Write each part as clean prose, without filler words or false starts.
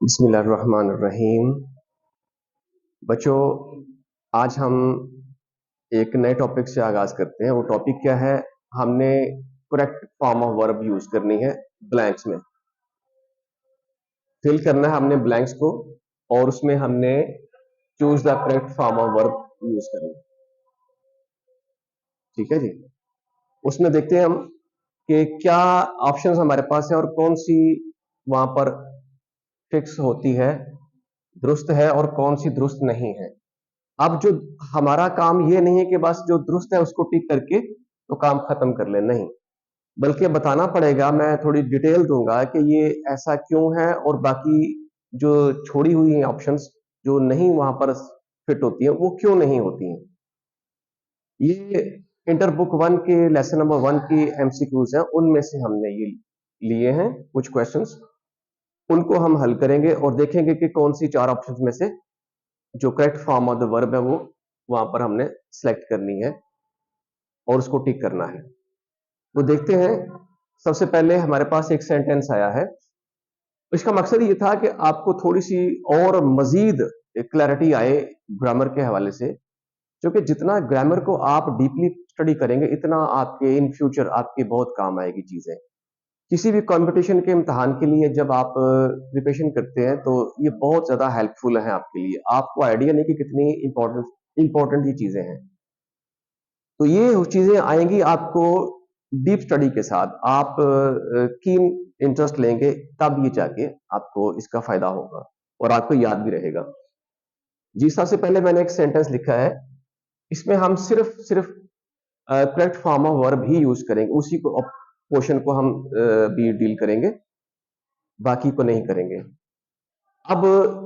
बिस्मिल्लाहिर्रहमानिर्रहीम। बच्चों, आज हम एक नए टॉपिक से आगाज करते हैं। वो टॉपिक क्या है? हमने correct form of verb use करनी है। ब्लैंक्स में फिल करना है हमने ब्लैंक्स को, और उसमें हमने choose the correct form of verb use करना है। ठीक है जी। उसमें देखते हैं हम कि क्या ऑप्शंस हमारे पास है और कौन सी वहां पर फिक्स होती है, दुरुस्त है, और कौन सी दुरुस्त नहीं है। अब जो हमारा काम ये नहीं है कि बस जो दुरुस्त है उसको टिक करके तो काम खत्म कर ले, नहीं, बल्कि बताना पड़ेगा। मैं थोड़ी डिटेल दूंगा कि ये ऐसा क्यों है, और बाकी जो छोड़ी हुई हैं ऑप्शंस जो नहीं वहां पर फिट होती हैं वो क्यों नहीं होती हैं। ये इंटर बुक 1 के लेसन नंबर 1 की एमसीक्यूज हैं, उनमें से हमने ये लिए हैं कुछ क्वेश्चंस। उनको हम हल करेंगे और देखेंगे कि कौन सी चार ऑप्शंस में से जो correct form of the verb है वो वहां पर हमने सेलेक्ट करनी है और उसको टिक करना है। वो देखते हैं। सबसे पहले हमारे पास एक सेंटेंस आया है। इसका मकसद ये था कि आपको थोड़ी सी और मजीद क्लैरिटी आए ग्रामर के हवाले से, क्योंकि जितना ग्रामर को आप डीपली स्टडी करेंगे इतना आपके इन फ्यूचर आपके बहुत काम आएगी चीजें। किसी भी कंपटीशन के इम्तिहान के लिए जब आप प्रिपरेशन करते हैं तो ये बहुत ज्यादा हेल्पफुल है आपके लिए। आपको आइडिया नहीं कि कितनी इंपॉर्टेंट ये चीजें हैं। तो ये चीजें आएंगी आपको डीप स्टडी के साथ। आप कीन इंटरेस्ट लेंगे तब ये जाके आपको इसका फायदा होगा और आपको याद भी रहेगा। जी, सबसे पहले मैंने एक सेंटेंस लिखा है। इसमें हम सिर्फ सिर्फ correct form of verb he use करेंगे, उसी को पोर्शन को हम भी डील करेंगे, बाकी को नहीं करेंगे। अब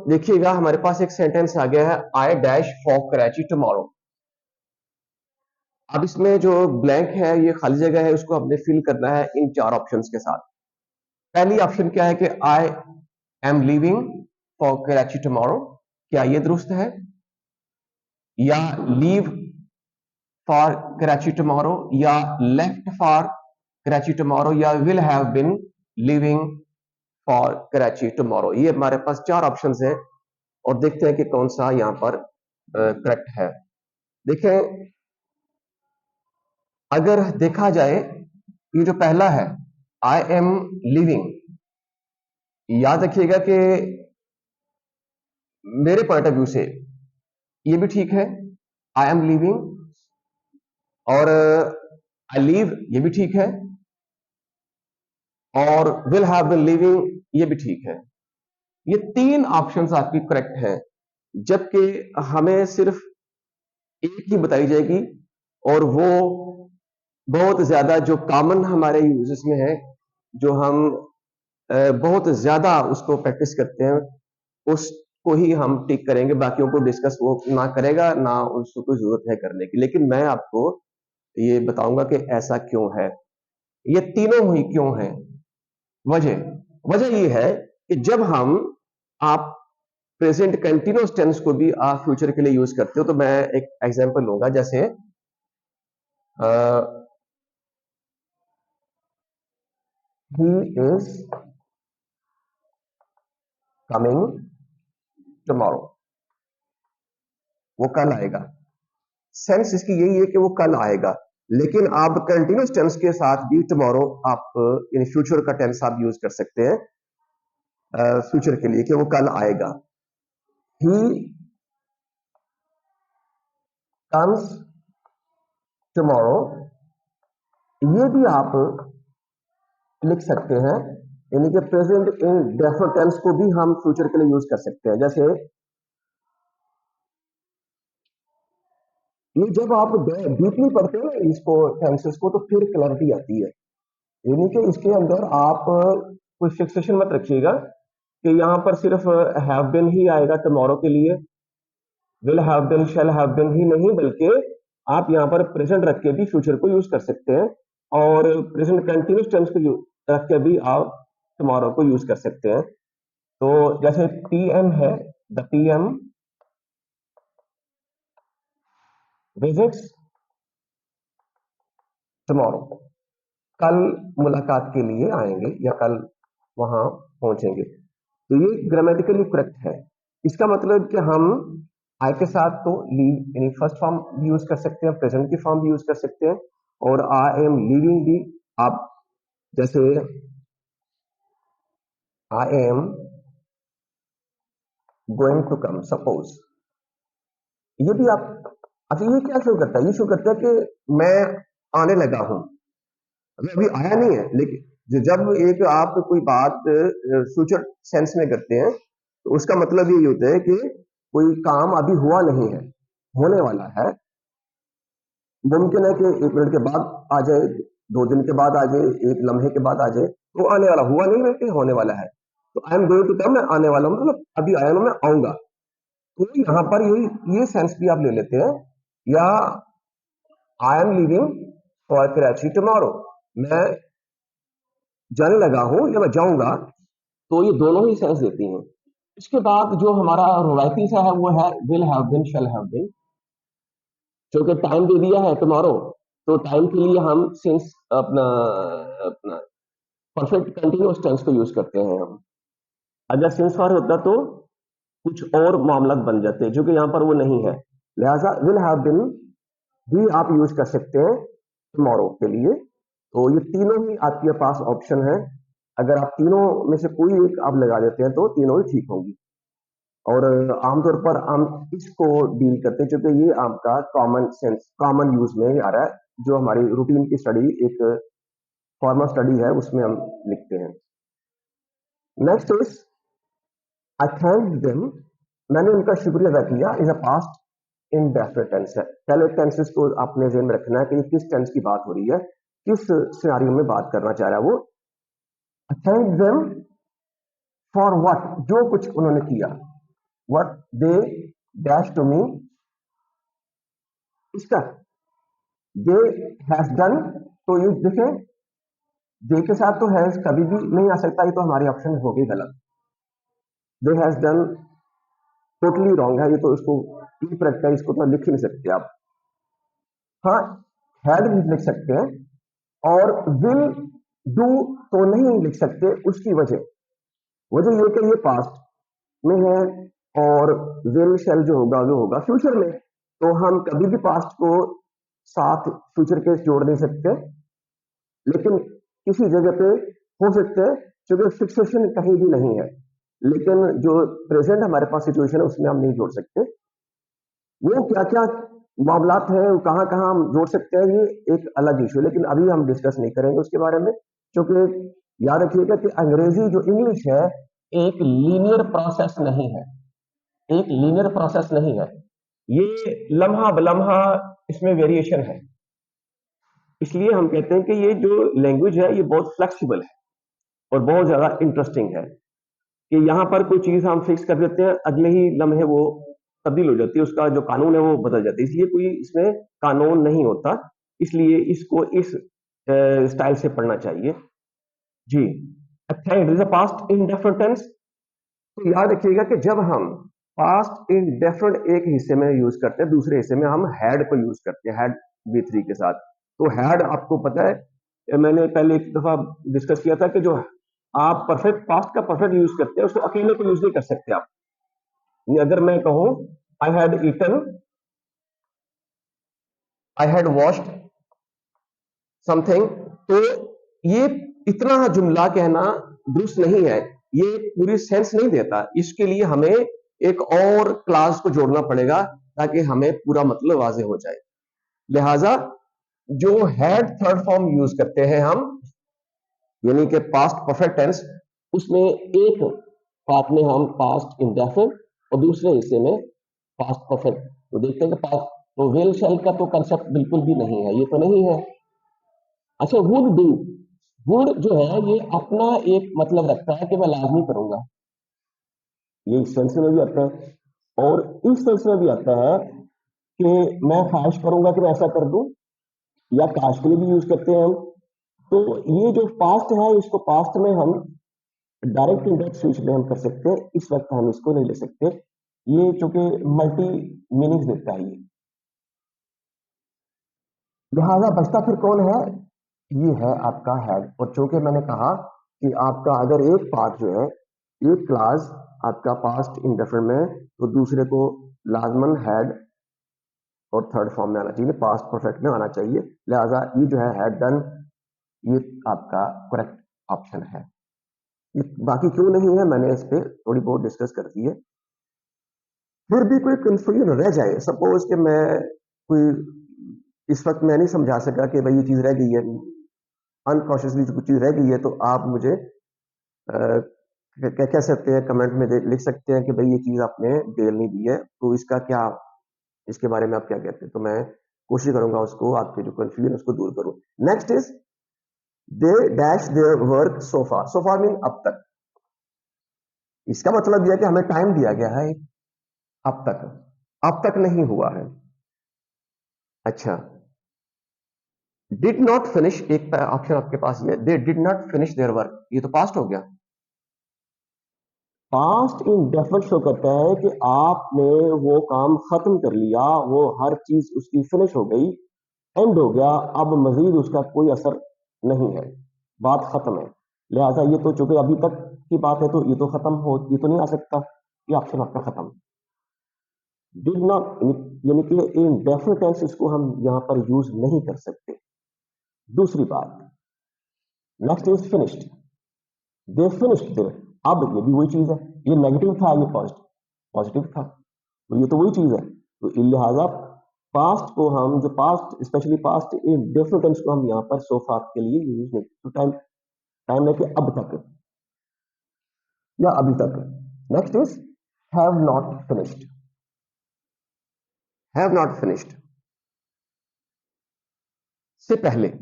देखिएगा हमारे पास एक सेंटेंस आ गया है, I dash for Karachi tomorrow. अब इसमें जो ब्लैंक है, ये खाली जगह है, उसको हमने फिल करना है इन चार ऑप्शंस के साथ। पहली ऑप्शन क्या है कि I am leaving for Karachi tomorrow. क्या ये दुरुस्त है? या लीव फॉर कराची टुमारो, या लेफ्ट फॉर कराची टुमारो, या will have been living for Karachi tomorrow. ये हमारे पास चार ऑप्शंस हैं और देखते हैं कि कौन सा यहां पर करेक्ट है। देखें, अगर देखा जाए, ये जो पहला है आई एम लिविंग, याद रखिएगा कि मेरे पॉइंट ऑफ व्यू से ये भी ठीक है, आई एम लिविंग, और आई लीव ये भी ठीक है, और विल हैव बीन लिविंग ये भी ठीक है। ये तीन ऑप्शंस आपकी करेक्ट हैं, जबकि हमें सिर्फ एक ही बताई जाएगी, और वो बहुत ज्यादा जो कॉमन हमारे यूजेस में है, जो हम बहुत ज्यादा उसको प्रैक्टिस करते हैं, उसको ही हम टिक करेंगे। बाकियों को डिस्कस वो ना करेगा, ना उसको कोई जरूरत है करने की। लेकिन मैं आपको ये बताऊंगा कि ऐसा क्यों है, ये तीनों ही क्यों है। वजह वजह ये है कि जब हम आप प्रेजेंट कंटिन्यूअस टेंस को भी आप फ्यूचर के लिए यूज करते हो, तो मैं एक एग्जांपल लूंगा। जैसे ही इज कमिंग टुमारो, वो कल आएगा। सेंस इसकी यही है कि वो कल आएगा, लेकिन आप कंटिन्यूअस टेंस के साथ भी टुमारो आप इन फ्यूचर का टेंस आप यूज कर सकते हैं फ्यूचर के लिए कि वो कल आएगा। ही कम्स टुमारो, ये भी आप लिख सकते हैं, यानी कि प्रेजेंट इन डेफिनेट टेंस को भी हम फ्यूचर के लिए यूज कर सकते हैं। जैसे ये जब आप डीपली पढ़ते हैं ना इसको, टेंसेस को, तो फिर क्लैरिटी आती है। यानी कि इसके अंदर आप कोई फिक्सेशन मत रखिएगा कि यहाँ पर सिर्फ हैव बीन ही आएगा टुमारो के लिए, will have been, shall have been ही नहीं, बल्कि आप यहाँ पर प्रेजेंट रख के भी फ्यूचर को यूज कर सकते हैं, और प्रेजेंट कंटिन्यूस टेंस को रख के भी आप टुमारो को यूज कर सकते हैं। तो जैसे पीएम है, द पीएम विजिट्स टुमारो, कल मुलाकात के लिए आएंगे या कल वहां पहुंचेंगे। तो ये ग्रामेटिकली करेक्ट है। इसका मतलब कि हम आई के साथ तो लीव यानी फर्स्ट फॉर्म भी यूज कर सकते हैं, प्रेजेंट की फॉर्म भी यूज कर सकते हैं, और आई एम लीविंग भी आप जैसे I am going to come suppose, ये भी आप अच्छा ये क्या शो करता है? ये शो करता है कि मैं आने लगा हूं, अभी आया नहीं है, लेकिन जब एक आप कोई बात फ्यूचर सेंस में करते हैं तो उसका मतलब ये होता है कि कोई काम अभी हुआ नहीं है, होने वाला है। मुमकिन है कि 1 मिनट के बाद आ जाए, 2 दिन के बाद आ जाए, 1 लम्हे के बाद आ जाए, तो आने वाला हुआ नहीं है कि होने वाला है। तो I am going to come, मैं आने वाला हूं, मतलब अभी आया हूं, मैं आऊंगा। तो यहाँ पर ये सेंस भी आप ले लेते हैं, या आई am leaving for Karachi tomorrow, मैं जाने लगा हूं या मैं जाऊंगा, तो ये दोनों ही सेंस देती हैं। इसके बाद जो हमारा रवायती सा है वो है will have been, shall have been. क्योंकि टाइम दे दिया है टुमारो, तो टाइम के लिए हम सिंस अपना अपना परफेक्ट कंटिन्यूअस टेंस को यूज करते हैं हम। अगर सिंस फॉर होता तो कुछ और मामला बन जाते, जो कि यहाँ पर वो नहीं है। लिहाजा विल हैव बीन भी आप यूज कर सकते हैं टुमारो के लिए। तो ये तीनों ही आपके पास ऑप्शन है, अगर आप तीनों में से कोई एक आप लगा देते हैं तो तीनों ही ठीक होंगी। और आमतौर पर हम इसको डील करते हैं क्योंकि ये आपका कॉमन सेंस, कॉमन यूज में आ रहा है, जो हमारी रूटीन की स्टडी एक फॉर्मल स्टडी है उसमें हम लिखते हैं। Next is I thank them, मैंने उनका शुक्रिया अदा किया, is a past indefinite tense है। पहले टेंसेस को आपने ध्यान में रखना है कि किस टेंस की बात हो रही है, किस सिनेरियो में बात करना चाह रहा है वो। थैंक देम फॉर व्हाट, जो कुछ उन्होंने किया, what they dash to me, इसका दे हैज डन, तो ये देखें दे के साथ तो हैज कभी भी नहीं आ सकता, ये तो हमारी ऑप्शन हो गई गलत। They has done totally wrong है, ये तो इसको इनकरेक्ट है, इसको तो लिख ही नहीं सकते आप। हाँ, हैड भी लिख सकते हैं, और विल डू तो नहीं लिख सकते, उसकी वजह वजह ये कि ये पास्ट में है, और विल शैल जो होगा वो होगा फ्यूचर में, तो हम कभी भी पास्ट को साथ फ्यूचर के जोड़ नहीं सकते। लेकिन किसी जगह पे हो सकते हैं क्योंकि फिक्सेशन कहीं भी नहीं है, लेकिन जो प्रेजेंट हमारे पास सिचुएशन है उसमें हम नहीं जोड़ सकते। वो क्या क्या मामलात हैं, कहाँ कहाँ हम जोड़ सकते हैं, ये एक अलग इशू है, लेकिन अभी हम डिस्कस नहीं करेंगे उसके बारे में, क्योंकि याद रखिएगा कि अंग्रेजी जो इंग्लिश है एक लीनियर प्रोसेस नहीं है, एक लीनियर प्रोसेस नहीं है, ये लम्हा बलम्हा इसमें वेरिएशन है। इसलिए हम कहते हैं कि ये जो लैंग्वेज है ये बहुत फ्लेक्सिबल है और बहुत ज्यादा इंटरेस्टिंग है, कि यहाँ पर कोई चीज हम फिक्स कर देते हैं, अगले ही लम्हे वो तब्दील हो जाती है, उसका जो कानून है वो बदल जाता है, इसलिए कोई इसमें कानून नहीं होता, इसलिए इसको इस स्टाइल से पढ़ना चाहिए जी। अच्छा, it is a past indefinite tense, तो याद रखिएगा कि जब हम पास्ट इंडेफिनिट एक हिस्से में यूज करते हैं, दूसरे हिस्से में हम हैड को यूज करते हैं, हैड V3 के साथ। तो हैड आपको पता है, मैंने पहले एक दफा डिस्कस किया था कि जो आप परफेक्ट पास्ट का परफेक्ट यूज करते हैं उसको अकेले को यूज नहीं कर सकते आप। अगर मैं कहूं I had eaten, I had washed something, तो ये इतना जुमला कहना दुरुस्त नहीं है, ये पूरी सेंस नहीं देता, इसके लिए हमें एक और क्लास को जोड़ना पड़ेगा ताकि हमें पूरा मतलब वाजे हो जाए। लिहाजा जो हैड थर्ड फॉर्म यूज करते हैं हम, यानी कि पास्ट परफेक्ट टेंस, उसमें एक पार्ट में हम पास्ट इंडेफिनिट और दूसरे हिस्से में पास्ट परफेक्ट, तो देखते हैं कि पास्ट तो विल शैल का तो कंसेप्ट बिल्कुल भी नहीं है, ये तो नहीं है। अच्छा, वुड डू, वुड जो है ये अपना एक मतलब रखता है कि मैं लाजमी करूंगा, ये इस सेंस में भी आता है, और इस सेंस में भी आता है कि मैं ख्वाहिश करूंगा कि मैं ऐसा कर दूं, या काश के लिए भी यूज करते हैं हम। तो ये जो पास्ट है इसको पास्ट में हम डायरेक्ट इंडेक्स स्विच में हम कर सकते हैं, इस वक्त हम इसको नहीं ले सकते, ये चूंकि मल्टी मीनिंग्स देता है ये। लिहाजा बचता फिर कौन है, ये है आपका हैड। और चूंकि मैंने कहा कि आपका अगर एक पार्ट जो है एक क्लास आपका पास्ट इंडेफिनिट में तो दूसरे को लाजमन हैड और थर्ड फॉर्म में आना चाहिए, पास्ट परफेक्ट में आना चाहिए। लिहाजा ये जो है हैड डन, ये आपका करेक्ट ऑप्शन है। ये बाकी क्यों नहीं है मैंने इस पे थोड़ी बहुत डिस्कस कर दी है। फिर भी कोई कंफ्यूजन रह जाए, सपोज कि मैं कोई इस वक्त मैं नहीं समझा सका कि भाई ये चीज रह गई है, अनकॉन्शियसली कुछ चीज रह गई है, तो आप मुझे क्या कह सकते हैं, कमेंट में लिख सकते हैं कि भाई ये चीज आपने डिटेल नहीं दी है, तो इसका क्या, इसके बारे में आप क्या कहते हैं। तो मैं कोशिश करूंगा उसको, आपके जो कंफ्यूजन उसको दूर करूं। Next is they dash there work so far. So far mean अब तक। इसका मतलब यह है कि हमें टाइम दिया गया है अब तक, अब तक नहीं हुआ है। अच्छा, डिड नॉट फिनिश, एक ऑप्शन आपके पास ये, they did not finish their work, ये तो पास्ट हो गया। पास्ट इंडेफिनिट शो करता है कि आपने वो काम खत्म कर लिया, वो हर चीज उसकी फिनिश हो गई, एंड हो गया, अब मजीद उसका कोई असर नहीं है, बात खत्म है। लिहाजा ये तो चूंकि अभी तक की बात है तो ये तो खत्म हो, ये तो नहीं आ सकता, ये ऑप्शन आपका खत्म। डिड नॉट यानी कि इंडेफिनिट टेंस इसको हम यहां पर यूज नहीं कर सकते। दूसरी बात, next is finished, they finished there. अब ये भी वही चीज है, ये नेगेटिव था, ये पॉजिटिव था, तो ये तो वही चीज है। तो लिहाजा पास्ट को हम, जो past specially past indefinite tense को हम यहाँ पर सो फार के लिए यूज नहीं, तो टाइम टाइम लेके अब तक या अभी तक। Next is have not finished, have not finished से पहले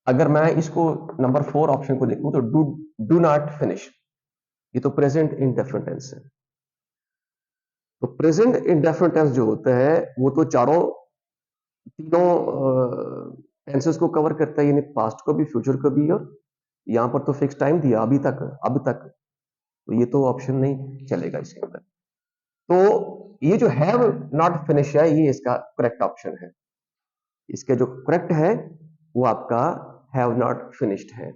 अगर मैं इसको नंबर 4 ऑप्शन को देखूं तो डू नॉट फिनिश, ये तो प्रेजेंट इंडेफिनिट टेंस है। तो प्रेजेंट इंडेफिनिट टेंस जो होता है वो तो तीनों टेंसेस को कवर करता है, यानी पास्ट को भी, फ्यूचर को भी, और यहां पर तो फिक्स टाइम दिया अभी तक, अब तक, तो ये तो ऑप्शन नहीं चलेगा इसके अंदर। तो ये जो हैव नॉट फिनिश है, ये इसका करेक्ट ऑप्शन है। इसके जो करेक्ट है वो आपका हैव नॉट फिनिश्ड है।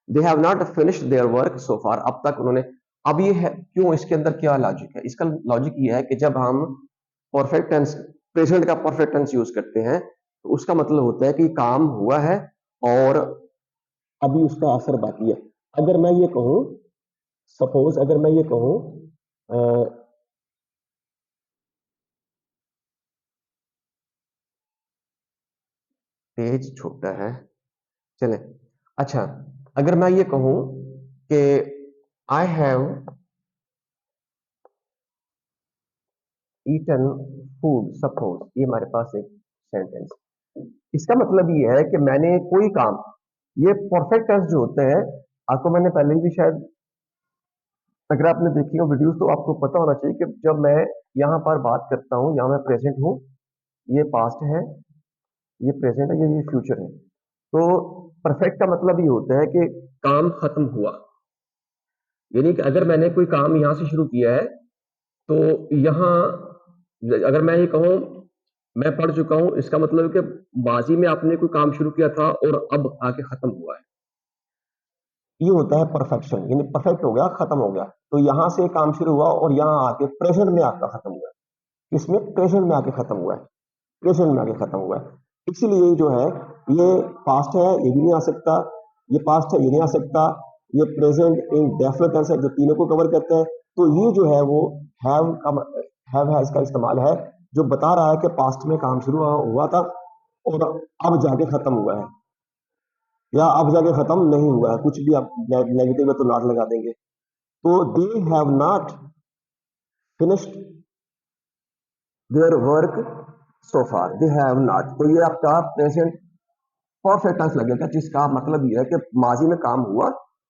They have not finished their work so far, अब तक उन्होंने, अब ये है क्यों, इसके अंदर क्या लॉजिक है, इसका लॉजिक ये है कि जब हम परफेक्ट टेंस, प्रेजेंट का परफेक्ट टेंस यूज करते हैं तो उसका मतलब होता है कि काम हुआ है और अभी उसका असर बाकी है। अगर मैं ये कहूं, सपोज अगर मैं ये कहूं पेज छोटा है, चले, अच्छा, अगर मैं ये कहूं कि I have eaten food, suppose, ये हमारे पास एक सेंटेंस, इसका मतलब ये है कि मैंने कोई काम, ये परफेक्ट टेंस जो होते हैं, आपको मैंने पहले भी शायद, अगर आपने देखी हो वीडियोस तो आपको पता होना चाहिए कि जब मैं यहाँ पर बात करता हूँ, यहाँ मैं प्रेजेंट हूँ, ये पास्ट है, ये प्रेजेंट है, ये फ्यूचर है, तो परफेक्ट का मतलब ये होता है कि काम खत्म हुआ, यानी कि अगर मैंने कोई काम यहाँ से शुरू किया है तो यहाँ, अगर मैं ये कहूँ मैं पढ़ चुका हूँ, इसका मतलब है कि माजी में आपने कोई काम शुरू किया था और अब आके खत्म हुआ है, ये होता है परफेक्शन, यानी परफेक्ट हो गया, खत्म हो गया। तो यहां से काम शुरू हुआ और यहाँ आके प्रेजेंट में आपका खत्म हुआ है, इसमें प्रेजेंट में आके खत्म हुआ है, प्रेजेंट में आके खत्म हुआ है। इसीलिए जो है ये पास्ट है, ये भी नहीं आ सकता, ये पास्ट है, ये नहीं आ सकता, ये प्रेजेंट इंडेफिनिट टेंस है जो तीनों को कवर करता है। तो ये जो है वो हैव का, हैव है इसका इस्तेमाल है जो बता रहा है कि पास्ट में काम शुरू हुआ था और अब जाके खत्म हुआ है, या अब जाके खत्म नहीं हुआ है, कुछ भी आप नेगेटिव है तो नॉट लगा देंगे। तो दे have not finished their work so far, they have not, तो ये आपका प्रेजेंट परफेक्ट टेंस लगेगा, जिसका मतलब ये है कि माजी में काम हुआ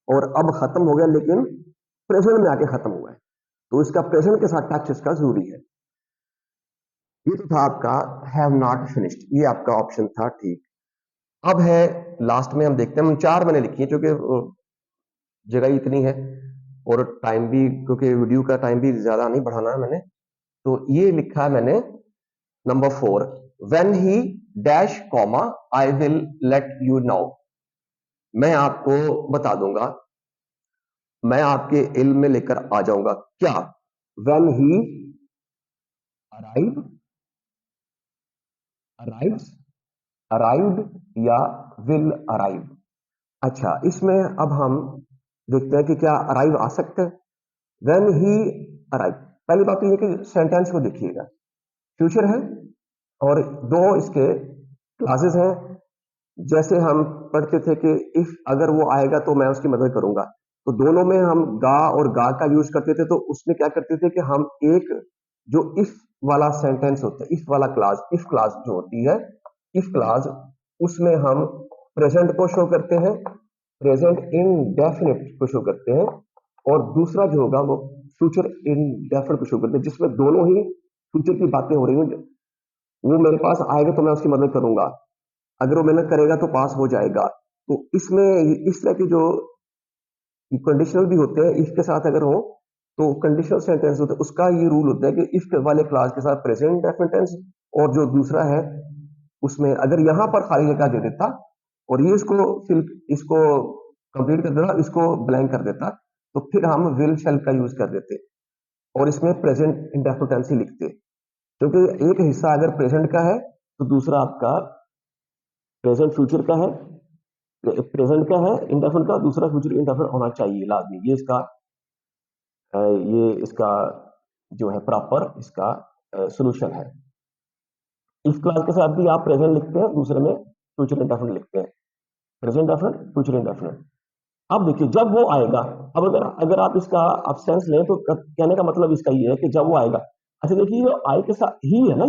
और अब खत्म हो गया, लेकिन प्रेजेंट में आके खत्म हुआ है, तो इसका प्रेजेंट के साथ टच इसका जरूरी है। ये तो था आपका हैव नॉट फिनिश्ड, ये आपका ऑप्शन था ठीक। अब है लास्ट में, हम देखते हैं, 4 मैंने लिखी है क्योंकि जगह इतनी है और टाइम भी, क्योंकि वीडियो का टाइम भी ज्यादा नहीं बढ़ाना है मैंने, तो ये लिखा है मैंने number 4, when he dash comma I will let you now, मैं आपको बता दूंगा, मैं आपके इल्म में लेकर आ जाऊंगा। क्या? When he arrive, arrives, arrived या विल अराइव। अच्छा, इसमें अब हम देखते हैं कि क्या अराइव आ सकता है। व्हेन ही अराइव, पहली बात तो ये कि सेंटेंस को देखिएगा, फ्यूचर है और दो इसके क्लासेस हैं। जैसे हम पढ़ते थे कि इफ अगर वो आएगा तो मैं उसकी मदद करूंगा, तो दोनों में हम गा और गा का यूज करते थे। तो उसमें क्या करते थे कि हम एक जो इफ वाला सेंटेंस होता है, इफ वाला क्लास, इफ क्लास जो होती है, इफ क्लास, उसमें हम प्रेजेंट को शो करते हैं, प्रेजेंट इंडेफिनिट को शो करते हैं, और दूसरा जो होगा वो फ्यूचर इंडेफिनिट को शो करते हैं, जिसमें दोनों ही फ्यूचर की बातें हो रही हैं। वो मेरे पास आएगा तो मैं उसकी मदद करूंगा, अगर वो मेहनत करेगा तो पास हो जाएगा। तो इसमें इस तरह के जो कंडीशनल भी होते हैं, इफ के साथ अगर हो तो कंडीशनल सेंटेंस होता है, उसका ये रूल होता है कि इफ वाले क्लास के साथ प्रेजेंट इंडेफिनिट टेंस, और जो दूसरा है उसमें अगर यहां पर खाली जगह दे देता और ये इसको फिल, इसको कंप्लीट कर देता, इसको ब्लैंक कर देता, तो फिर हम विल शेल का यूज कर देते और इसमें प्रेजेंट इंडेफिनिट टेंस ही लिखते, क्योंकि एक हिस्सा अगर प्रेजेंट का है तो दूसरा आपका प्रेजेंट फ्यूचर का है, प्रेजेंट का है इंडेफिनिट का, दूसरा फ्यूचर इंडेफिनिट होना चाहिए लाजमी। ये इसका जो है प्रॉपर इसका सोल्यूशन है। इस क्लास के साथ भी आप प्रेजेंट लिखते हैं, दूसरे में फ्यूचर इंडेफिनिट लिखते हैं, प्रेजेंट इंडेफिनिट, फ्यूचर इंडेफिनिट। अब देखिए जब वो आएगा, अब अगर अगर आप इसका आप सेंस लें तो कहने का मतलब इसका ये है कि जब वो आएगा, अच्छा देखिए जो आई के साथ ही है ना,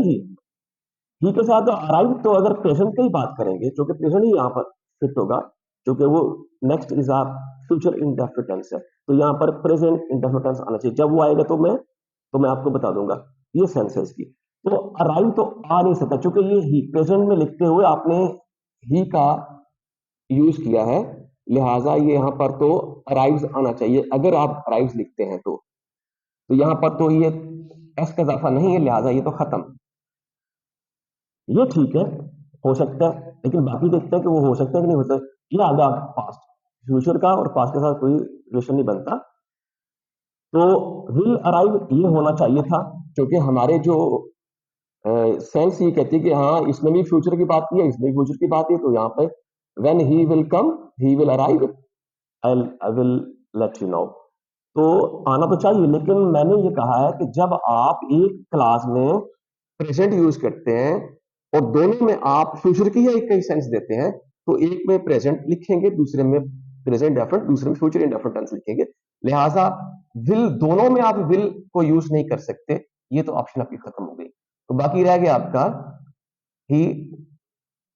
ही के साथ अराइव, तो अगर प्रेजेंट की बात करेंगे, जो कि प्रेजेंट ही यहाँ पर फिट होगा, जो कि वो नेक्स्ट इज आप फ्यूचर इंडेफिनिट टेंस है, तो यहाँ पर प्रेजेंट इंडेफिनिट टेंस आना चाहिए। जब वो आएगा तो मैं आपको बता दूंगा, ये सेंस है इसकी। तो अराइव तो आ नहीं सकता, क्योंकि ये ही प्रेजेंट में लिखते हुए आपने ही का यूज किया है, लिहाजा ये यहाँ पर तो अराइव्स आना चाहिए। अगर आप अराइव्स लिखते हैं तो यहाँ पर तो ये एस का इजाफा नहीं है, लिहाजा ये तो खत्म। ये ठीक है, हो सकता है, लेकिन बाकी देखते हैं कि वो हो सकता है कि नहीं हो सकता। ये आगे पास्ट, फ्यूचर का और पास्ट के साथ कोई रिलेशन नहीं बनता। तो विल अराइव ये होना चाहिए था, क्योंकि हमारे जो सेंस ये कहती है कि हाँ इसमें भी फ्यूचर की बात की है, इसमें भी फ्यूचर की बात है, तो यहाँ पे when he will come, he will arrive, I will let you know. तो आना तो चाहिए, लेकिन मैंने ये कहा है कि जब आप एक क्लास में प्रेजेंट यूज करते हैं और दोनों में आप फ्यूचर की एक कई सेंस देते हैं, तो एक में प्रेजेंट लिखेंगे, दूसरे में प्रेजेंट डेफिनेट, दूसरे में फ्यूचर इंडेफिनिट टेंस लिखेंगे। लिहाजा विल, दोनों में आप विल को यूज नहीं कर सकते, ये तो ऑप्शन आपकी खत्म हो गई। तो बाकी रह गया आपका ही,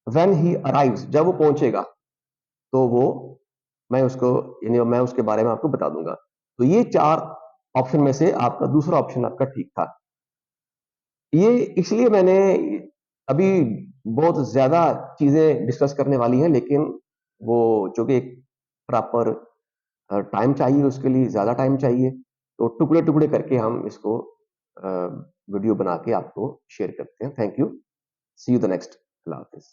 व्हेन ही अराइव्स, जब वो पहुंचेगा तो वो मैं उसको, यानी मैं उसके बारे में आपको बता दूंगा। तो ये चार ऑप्शन में से आपका दूसरा ऑप्शन आपका ठीक था। ये इसलिए मैंने अभी बहुत ज्यादा चीजें डिस्कस करने वाली हैं, लेकिन वो चूंकि एक प्रॉपर टाइम चाहिए, उसके लिए ज्यादा टाइम चाहिए, तो टुकड़े टुकड़े करके हम इसको वीडियो बना के आपको शेयर करते हैं। Thank you, see you the next. अल्लाह हाफिज।